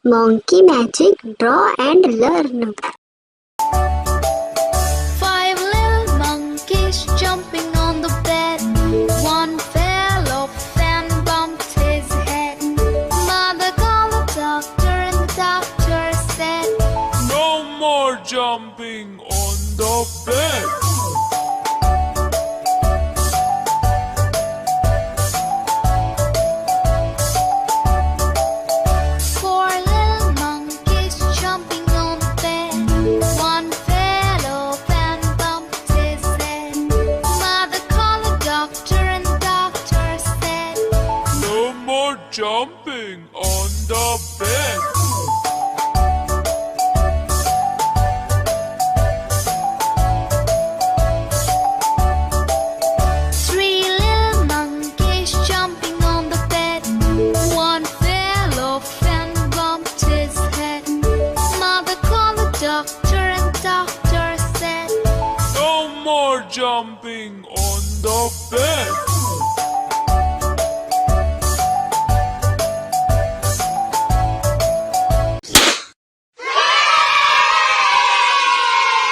Monkey magic, draw and learn. Five little monkeys jumping on the bed. One fell off and bumped his head. Mother called the doctor and the doctor said, "No more jumping on the bed." Four little monkeys jumping on the bed. One fell off and bumped his head. Mother called the doctor and the doctor said, "No more jumping on the bed." Three little monkeys jumping on the bed. One fell off and bumped his head. Mother called the doctor and the doctor said, "No more jumping on the bed."